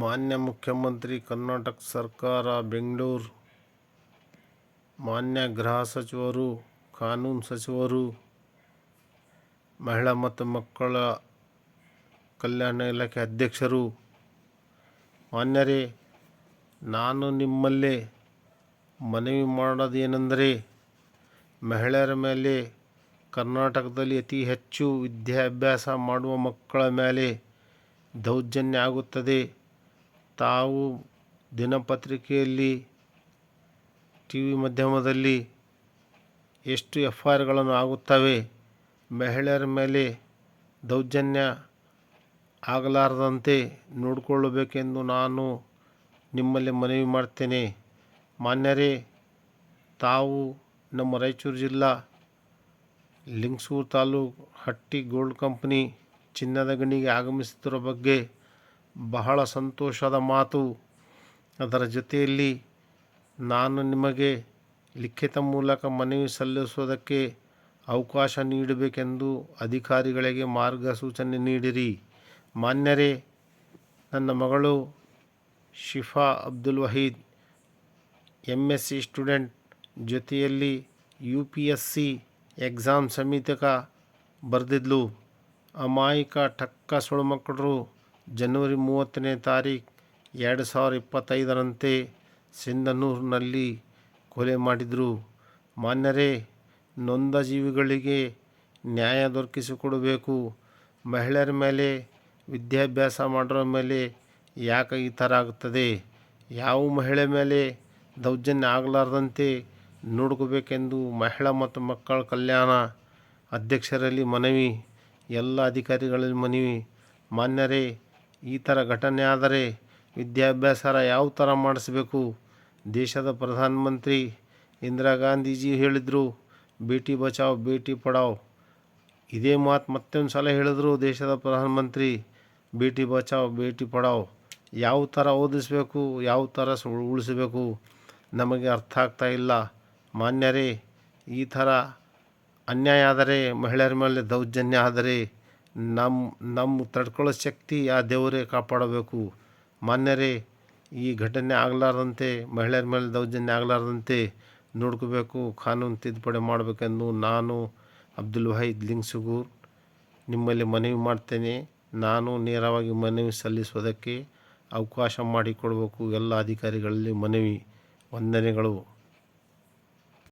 ಮಾನ್ಯ ಮುಖ್ಯಮಂತ್ರಿ ಕರ್ನಾಟಕ ಸರ್ಕಾರ ಬೆಂಗಳೂರು, ಮಾನ್ಯ ಗೃಹ ಸಚಿವರು, ಕಾನೂನು ಸಚಿವರು, ಮಹಿಳಾ ಮತ್ತು ಮಕ್ಕಳ ಕಲ್ಯಾಣ ಇಲಾಖೆ ಅಧ್ಯಕ್ಷರು, ಮಾನ್ಯರೇ, ನಾನು ನಿಮ್ಮಲ್ಲಿ ಮನವಿ ಮಾಡೋದೇನೆಂದರೆ, ಮಹಿಳೆಯರ ಮೇಲೆ ಕರ್ನಾಟಕದಲ್ಲಿ ಅತಿ ಹೆಚ್ಚು ವಿದ್ಯಾಭ್ಯಾಸ ಮಾಡುವ ಮಕ್ಕಳ ಮೇಲೆ ದೌರ್ಜನ್ಯ ಆಗುತ್ತದೆ. ತಾವು ದಿನಪತ್ರಿಕೆಯಲ್ಲಿ, ಟಿವಿ ಮಾಧ್ಯಮದಲ್ಲಿ ಎಷ್ಟು FIRಗಳನ್ನು ಆಗುತ್ತವೆ. ಮಹಿಳೆಯರ ಮೇಲೆ ದೌರ್ಜನ್ಯ ಆಗಲಾರದಂತೆ ನೋಡಿಕೊಳ್ಳಬೇಕೆಂದು ನಾನು ನಿಮ್ಮಲ್ಲಿ ಮನವಿ ಮಾಡ್ತೇನೆ. ಮಾನ್ಯರೇ, ತಾವು ನಮ್ಮ ರಾಯಚೂರು ಜಿಲ್ಲಾ ಲಿಂಗಸೂರು ತಾಲೂಕು ಹಟ್ಟಿ ಗೋಲ್ಡ್ ಕಂಪನಿ ಚಿನ್ನದ ಗಣಿಗೆ ಆಗಮಿಸುತ್ತಿರುವ ಬಗ್ಗೆ ಬಹಳ ಸಂತೋಷದ ಮಾತು. ಅದರ ಜೊತೆಯಲ್ಲಿ ನಾನು ನಿಮಗೆ ಲಿಖಿತ ಮೂಲಕ ಮನವಿ ಸಲ್ಲಿಸುವುದಕ್ಕೆ ಅವಕಾಶ ನೀಡಬೇಕೆಂದು ಅಧಿಕಾರಿಗಳಿಗೆ ಮಾರ್ಗಸೂಚನೆ ನೀಡಿರಿ. ಮಾನ್ಯರೇ, ನನ್ನ ಮಗಳು ಶಿಫಾ ಅಬ್ದುಲ್ ವಹೀದ್ MSc ಸ್ಟೂಡೆಂಟ್, ಜೊತೆಯಲ್ಲಿ UPSC ಎಕ್ಸಾಮ್ ಸಮಿತಿಕ ಬರೆದಿದ್ಲು. ಅಮಾಯಕ ಟಕ್ಕ ಸುಳುಮಕ್ಕಳು ಜನವರಿ 30ನೇ ತಾರೀಕು 2025ರಂತೆ ಸಿಂಧನೂರಿನಲ್ಲಿ ಕೊಲೆ ಮಾಡಿದರು. ಮಾನ್ಯರೇ, ನೊಂದ ಜೀವಿಗಳಿಗೆ ನ್ಯಾಯ ದೊರಕಿಸಿಕೊಡಬೇಕು. ಮಹಿಳೆಯರ ಮೇಲೆ, ವಿದ್ಯಾಭ್ಯಾಸ ಮಾಡೋರ ಮೇಲೆ ಯಾಕೆ ಈ ಥರ ಆಗುತ್ತದೆ? ಯಾವ ಮಹಿಳೆ ಮೇಲೆ ದೌರ್ಜನ್ಯ ಆಗಲಾರದಂತೆ ನೋಡ್ಕೋಬೇಕೆಂದು ಮಹಿಳಾ ಮತ್ತು ಮಕ್ಕಳ ಕಲ್ಯಾಣ ಅಧ್ಯಕ್ಷರಲ್ಲಿ ಮನವಿ, ಎಲ್ಲ ಅಧಿಕಾರಿಗಳಲ್ಲಿ ಮನವಿ. ಮಾನ್ಯರೇ, ಈ ಥರ ಘಟನೆ ಆದರೆ ವಿದ್ಯಾಭ್ಯಾಸ ಯಾವ ಥರ ಮಾಡಿಸ್ಬೇಕು? ದೇಶದ ಪ್ರಧಾನಮಂತ್ರಿ ಇಂದಿರಾ ಗಾಂಧೀಜಿ ಹೇಳಿದರು, ಬೇಟಿ ಬಚಾವ್ ಬೇಟಿ ಪಢಾವ್. ಇದೇ ಮಾತು ಮತ್ತೊಂದು ಸಲ ಹೇಳಿದ್ರು ದೇಶದ ಪ್ರಧಾನಮಂತ್ರಿ, ಬೇಟಿ ಬಚಾವ್ ಬೇಟಿ ಪಢಾವ್. ಯಾವ ಥರ ಓದಿಸ್ಬೇಕು, ಯಾವ ಥರ ಉಳಿಸ್ಬೇಕು ನಮಗೆ ಅರ್ಥ ಆಗ್ತಾ ಇಲ್ಲ. ಮಾನ್ಯರೇ, ಈ ಥರ ಅನ್ಯಾಯ ಆದರೆ, ಮಹಿಳೆಯರ ಮೇಲೆ ದೌರ್ಜನ್ಯ ಆದರೆ ನಮ್ಮ ತಡ್ಕೊಳ್ಳೋ ಶಕ್ತಿ ಆ ದೇವರೇ ಕಾಪಾಡಬೇಕು. ಮಾನ್ಯರೇ, ಈ ಘಟನೆ ಆಗಲಾರ್ದಂತೆ, ಮಹಿಳೆಯರ ಮೇಲೆ ದೌರ್ಜನ್ಯ ಆಗಲಾರ್ದಂತೆ ನೋಡ್ಕೋಬೇಕು, ಕಾನೂನು ತಿದ್ದುಪಡಿ ಮಾಡಬೇಕೆಂದು ನಾನು ಅಬ್ದುಲ್ ವಹೀದ್ ಲಿಂಗಸೂರು ನಿಮ್ಮಲ್ಲಿ ಮನವಿ ಮಾಡ್ತೇನೆ. ನಾನು ನೇರವಾಗಿ ಮನವಿ ಸಲ್ಲಿಸುವುದಕ್ಕೆ ಅವಕಾಶ ಮಾಡಿಕೊಡಬೇಕು. ಎಲ್ಲ ಅಧಿಕಾರಿಗಳಲ್ಲಿ ಮನವಿ. ವಂದನೆಗಳು.